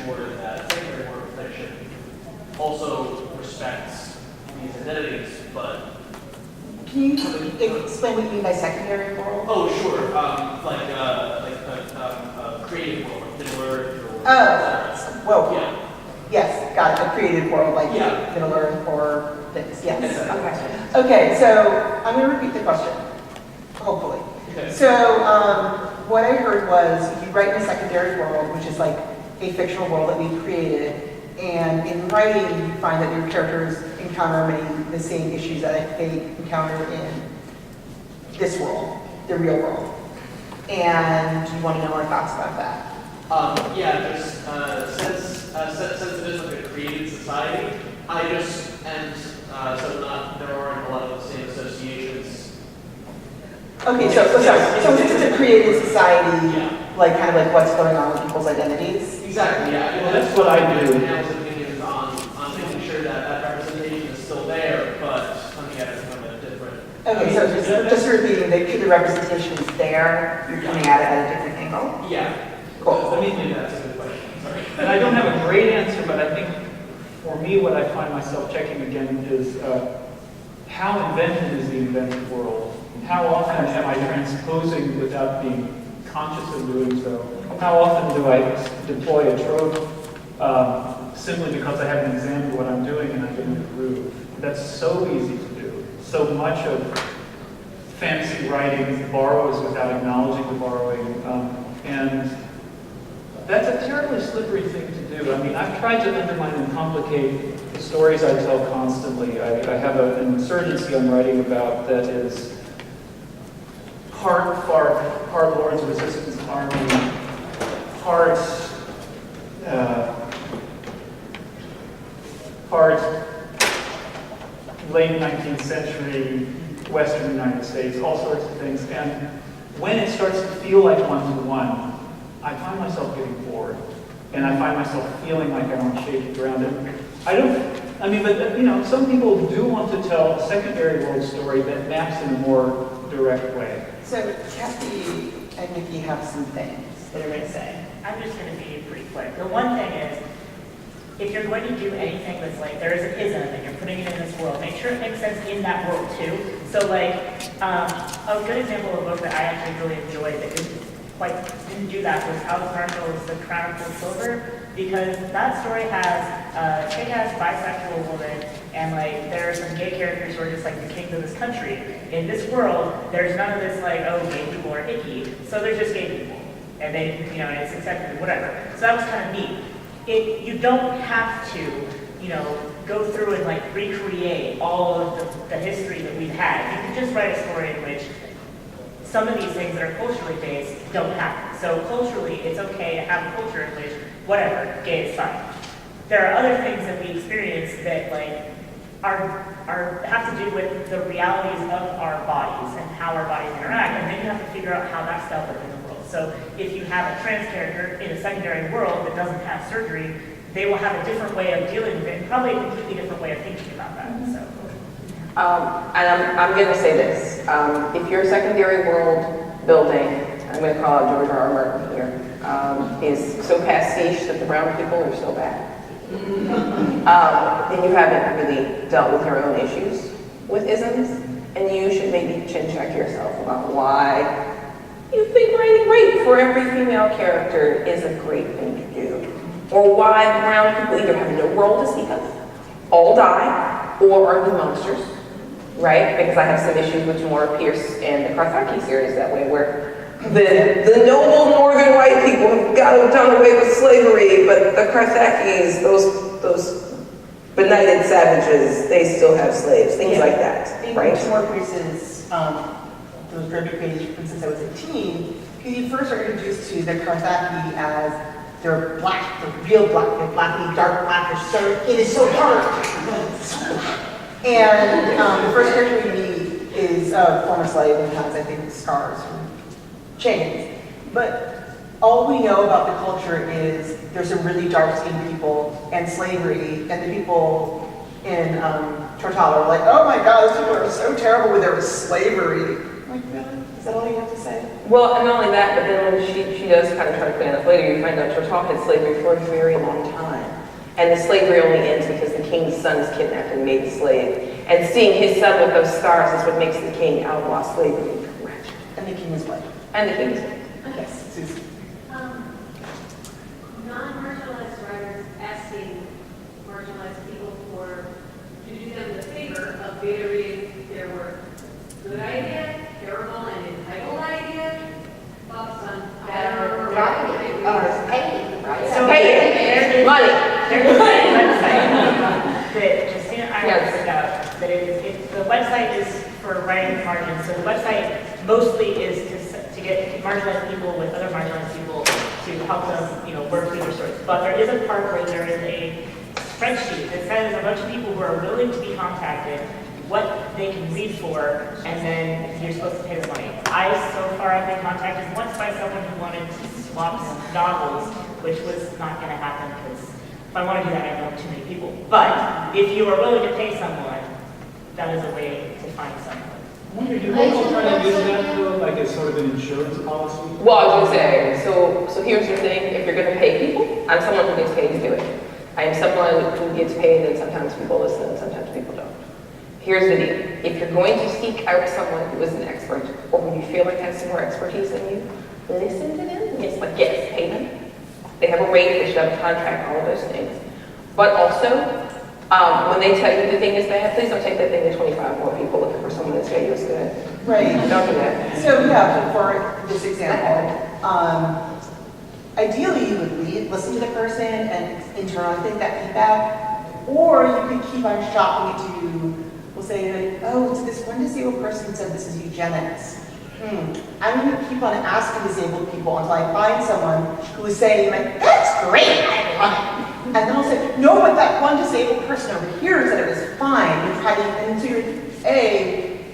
sure that secondary work of fiction also respects these identities, but... Can you explain what you mean by secondary world? Oh, sure. Like a creative world, like Middle Earth or... Oh, well, yeah. Yes, got it. A creative world, like yeah. Middle Earth or things. Yes. Exactly. Okay, so I'm going to repeat the question, hopefully. Okay. So what I heard was if you write in a secondary world, which is like a fictional world that we've created, and in writing you find that your characters encounter many of the same issues that they encounter in this world, the real world. And you want to know more thoughts about that? Yeah, there's since it is like a created society, there aren't a lot of the same associations. Okay, so since it's a created society, yeah. like kind of like what's going on with people's identities? Exactly, yeah. Well, that's what I do. Panel's opinions on making sure that representation is still there, but coming at it from a different... Okay, so just repeating, the representation is there, you're coming at it at a different angle? Yeah. Cool. Maybe that's a good question, sorry. And I don't have a great answer, but I think for me what I find myself checking again is how invented is the invented world? How often am I transposing without being conscious of doing so? How often do I deploy a trope simply because I haven't examined what I'm doing and I didn't improve? That's so easy to do. So much of fantasy writing borrows without acknowledging the borrowing. And that's a terribly slippery thing to do. I mean, I've tried to undermine and complicate the stories I tell constantly. I have an insurgency I'm writing about that is part Lord's Resistance Army, part late 19th century Western United States, all sorts of things. And when it starts to feel like one-to-one, I find myself getting bored, and I find myself feeling like I'm on shaky ground. And but some people do want to tell a secondary world story that maps in a more direct way. So Keffy and Mikki have some things that they're going to say. I'm just going to be pretty quick. The one thing is, if you're going to do anything that's like, there is an ism and you're putting it in this world, make sure it makes sense in that world too. So like, a good example of a book that I actually really enjoyed that didn't do that was Alex Marshall's The Crown of Gold Silver, because that story has a kick-ass bisexual woman, and like there are some gay characters who are just like the kings of this country. In this world, there's none of this like, oh, gay people are icky, so they're just gay people, and they, and it's accepted, whatever. So that was kind of neat. You don't have to, go through and like recreate all of the history that we've had. You can just write a story in which some of these things that are culturally based don't happen. So culturally, it's okay to have a culture in which, whatever, gay is fine. There are other things that we experience that like have to do with the realities of our bodies and how our bodies interact, and then you have to figure out how that's dealt with in the world. So if you have a trans character in a secondary world that doesn't have surgery, they will have a different way of dealing with it, and probably a completely different way of thinking about that. So. And I'm going to say this. If your secondary world building, I'm going to call out George R. R. Martin here, is so pastiche that the brown people are so bad, then you haven't really dealt with your own issues with isms, and you should maybe chin check yourself about why you think writing rape for every female character is a great thing to do, or why brown people either have no role to speak of, all die, or are the monsters. Right? Because I have some issues with Tamora Pierce and the Karthaki series that way, where the noble northern white people have done away with slavery, but the Karthakis, those benighted savages, they still have slaves, things like that, right? Tamora Pierce's, those Redick pages since I was a teen, you first are introduced to the Karthaki as they're black, they're real black, they're blacky, dark black, it is so dark. And the first character we meet is a former slave and has, I think, scars from chains. But all we know about the culture is there's some really dark-skinned people and slavery, and the people in Tortala are like, oh my god, those people are so terrible when there was slavery. I'm like, really? Is that all you have to say? Well, and not only that, but then when she does kind of try to clean up later, you find out Tortal had slavery for a very long time. And the slavery only ends because the king's son is kidnapped and made a slave. And seeing his son with those scars is what makes the king outlaw slavery. Correct. And the king is white. And the king is white. Yes, Susan. Non-marginalized writers asking marginalized people to do them the favor of beta reading their work. Good idea, terrible and entitled idea, thoughts on better or Right, or paid, right? So Pay money. There's a website that Justina and I worked out, that the website is for writing margins. So the website mostly is to get marginalized people with other marginalized people to help them, work through their stories. But there is a part where there is a spreadsheet that says a bunch of people who are willing to be contacted, what they can read for, and then you're supposed to pay the money. So far, I've been contacted once by someone who wanted to swap novels, which was not going to happen because if I want to do that, I know too many people. But if you are willing to pay someone, that is a way to find someone. I wonder, do you also try to use that though, like as sort of an insurance policy? Well, I was going to say, so here's the thing. If you're going to pay people, I'm someone who gets paid to do it. I am someone who gets paid and sometimes people listen and sometimes people don't. Here's the deal. If you're going to seek out someone who is an expert or who you feel like has some more expertise than you, listen to them. Yes, pay them. They have a rate, they should have a contract, all of those things. But also, when they tell you the thing is bad, please don't take that thing to 25 more people looking for someone to tell you it's good. Right. Don't do that. So yeah, for this example, ideally you would listen to the person and internalize that feedback, or you could keep on shopping it to, we'll say like, oh, so this one disabled person said this is eugenics. I'm going to keep on asking disabled people until I find someone who is saying like, that's great, I love it. And then I'll say, no, but that one disabled person over here said it was fine. And so you're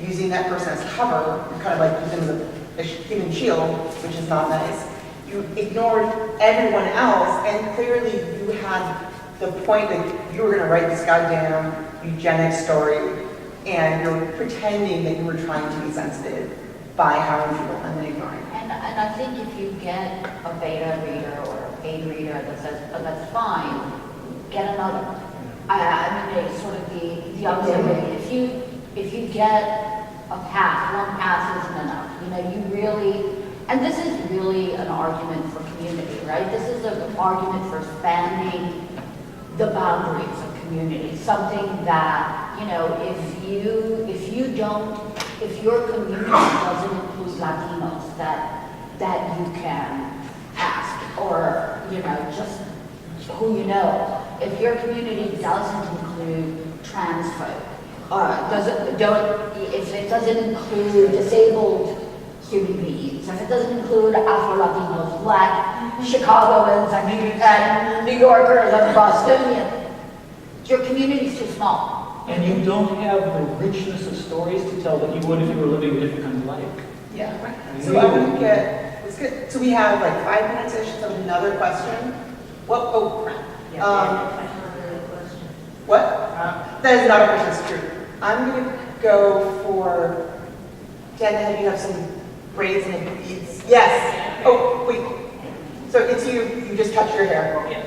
using that person as cover, you're kind of like using them as a human shield, which is not nice. You ignored everyone else, and clearly you had the point that you were going to write this goddamn eugenics story, and you're pretending that you were trying to be sensitive by harming people and then ignoring. And I think if you get a beta reader or a paid reader that says, oh, that's fine, get another one. I mean, it's sort of the opposite way. If you get a pass, one pass isn't enough. You really, and this is really an argument for community, right? This is an argument for expanding the boundaries of community. Something that, if your community doesn't include Latinos, that you can ask, or, just who you know. If your community doesn't include trans folk, if it doesn't include disabled human beings, if it doesn't include Afro-Latinos, Black, Chicagoans, and New Yorkers, and Bostonians, your community is too small. And you don't have the richness of stories to tell that you would if you were living a different kind of life. Yeah. So I would let's get, so we have like 5 minutes-ish, so another question. Oh, crap. What? That is not a question, it's true. I'm going to go for, Jen, you have some braids and beads. Yes. Oh, wait. So it's you just touched your hair. Yeah.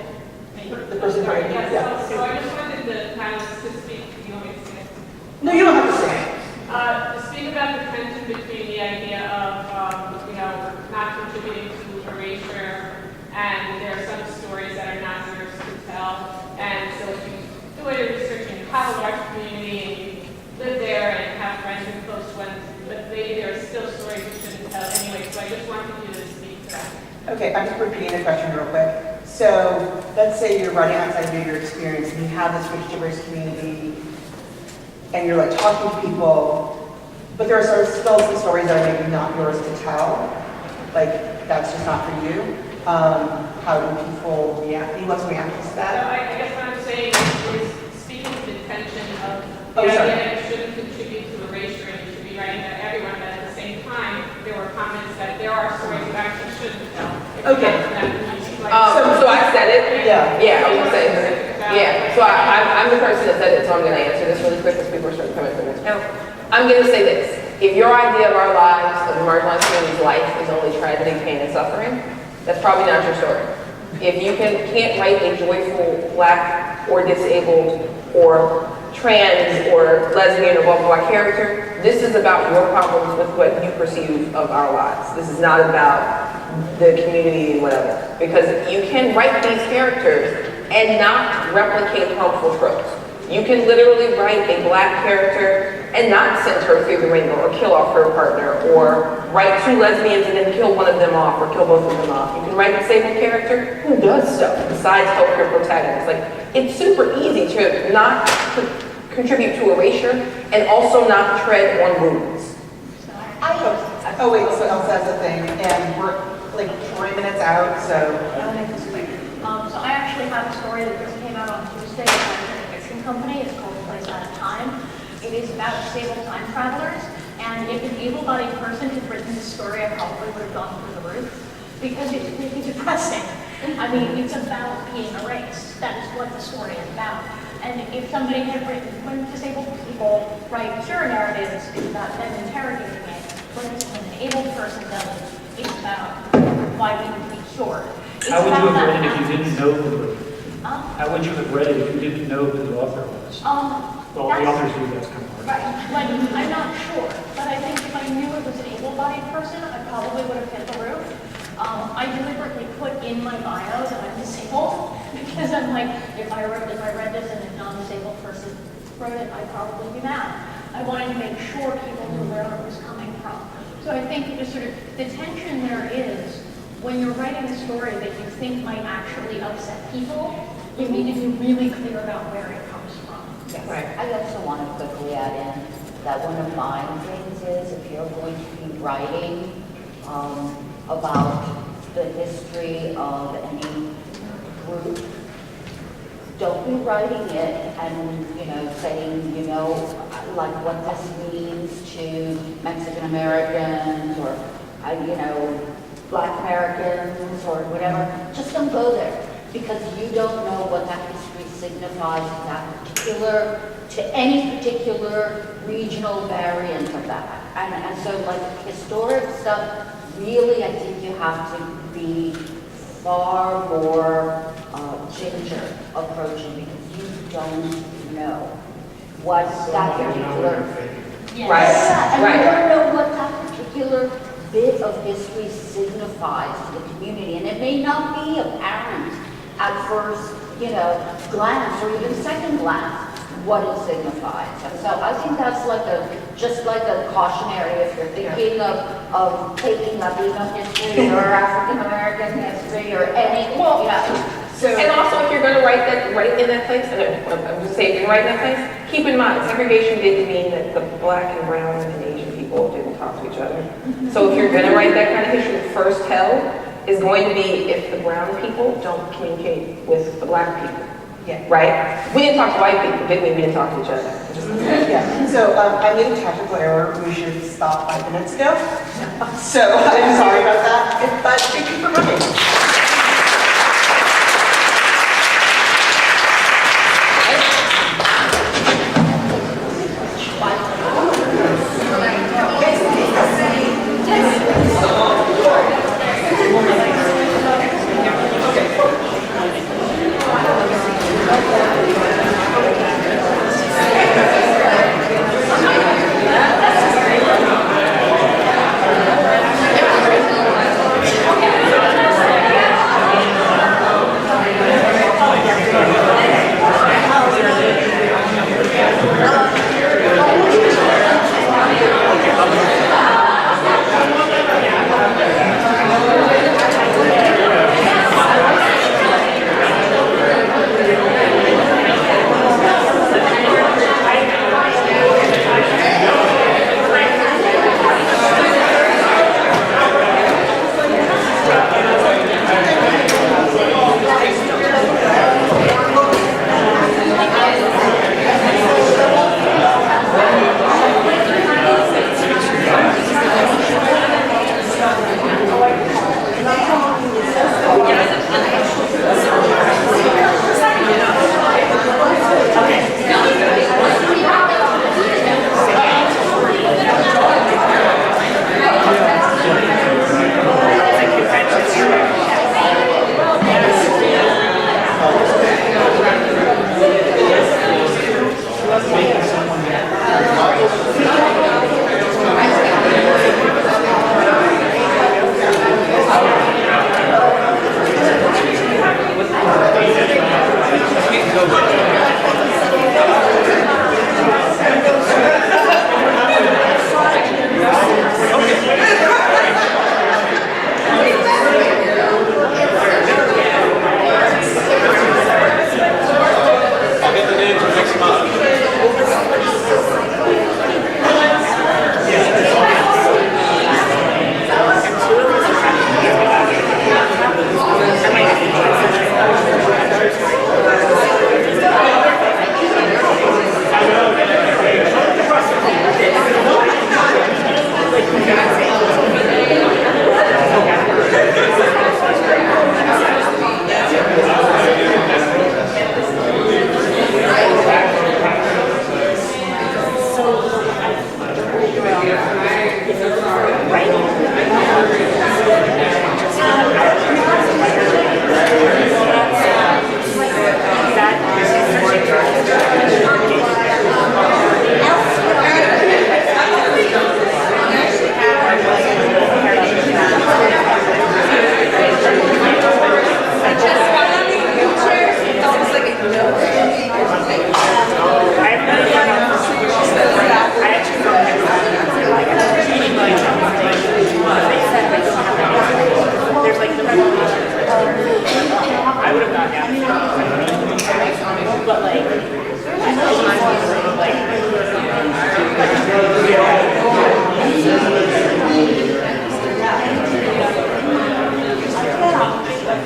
The person right here. Yeah. So I just wanted the panelists to speak. You want me to say it? No, you don't have to say it. To speak about the tension between the idea of, not contributing to erasure, and there are some stories that are not yours to tell. And so if you do any research and you have a large community and you live there and have friends and close ones, but maybe there are still stories you shouldn't tell anyway. So I just wanted you to speak to that. Okay, I'm just repeating the question real quick. So let's say you're running outside of your experience and you have this rich, diverse community and you're like talking to people, but there are sort of still some stories that are maybe not yours to tell. Like, that's just not for you. How do people react? What's the reaction to So that? I guess what I'm saying is speaking to the tension of the idea that you shouldn't contribute to erasure and you should be writing about everyone, but at the same time, there were comments that there are stories you actually shouldn't tell. Okay. So I said it? Yeah. Yeah, I was going to say, yeah. So I'm the person that said it, so I'm going to answer this really quick because people are starting to come in for this. I'm going to say this. If your idea of our lives, of the marginalized community's life, is only tragedy, pain, and suffering, that's probably not your story. If you can't write a joyful Black or disabled or trans or lesbian or Vourvoulias character, this is about your problems with what you perceive of our lives. This is not about the community and whatever. Because you can write these characters and not replicate harmful tropes. You can literally write a Black character and not send her through the ringer or kill off her partner, or write two lesbians and then kill one of them off or kill both of them off. You can write a disabled character who does stuff besides help her protagonist. Like, it's super easy to not contribute to erasure and also not tread on wounds. Oh wait, so Elsa has a thing, and we're like 3 minutes out, so. I'll make this quick. So I actually have a story that just came out on Tuesday by a fiction company. It's called A Place Out of Time. It is about disabled time travelers, and if an able-bodied person had written this story, I probably would have gone through the roof, because it's really depressing. I mean, it's about being erased. That is what the story is about. And if somebody had written, when disabled people write pure narratives, it's about them interrogating it. When an able person does it, it's about why we need to be cured. How would you have read it if you didn't know who? How would you have read it if you didn't know who the author was? Well, the authors do, that's kind of hard. Right, like, I'm not sure, but I think if I knew it was an able-bodied person, I probably would have hit the roof. I deliberately put in my bio that I'm disabled, because I'm like, if I read this and a non-disabled person wrote it, I'd probably be mad. I wanted to make sure people knew where it was coming from. So I think just sort of the tension there is, when you're writing a story that you think might actually upset people, you need to be really clear about where it comes from. Yes. Right. I also want to quickly add in that one of my things is, if you're going to be writing about the history of any group, don't be writing it and, saying, like what this means to Mexican Americans or, Black Americans or whatever. Just don't go there, because you don't know what that history signifies to any particular regional variant of that. And so, like, historic stuff, really, I think you have to be far more ginger approaching, because you don't know what that particular... Yes. Right, And right. you don't know what that particular bit of history signifies to the community. And it may not be apparent at first, glance or even second glance what it signifies. And so I think that's just like a cautionary if you're thinking of taking Latino history or African American history or any, And also, if you're going to write in that place, and I'm just saying, if you're going to write in that place, keep in mind, segregation didn't mean that the Black and brown and Asian people didn't talk to each other. So if you're going to write that kind of history, the first tell is going to be if the brown people don't communicate with the Black people. Yeah. Right? We didn't talk to white people, didn't we? We didn't talk to each other. Yeah, so I made a technical error. We should have stopped 5 minutes ago. So I'm sorry about that, but thank you for coming.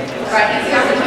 Right, it's not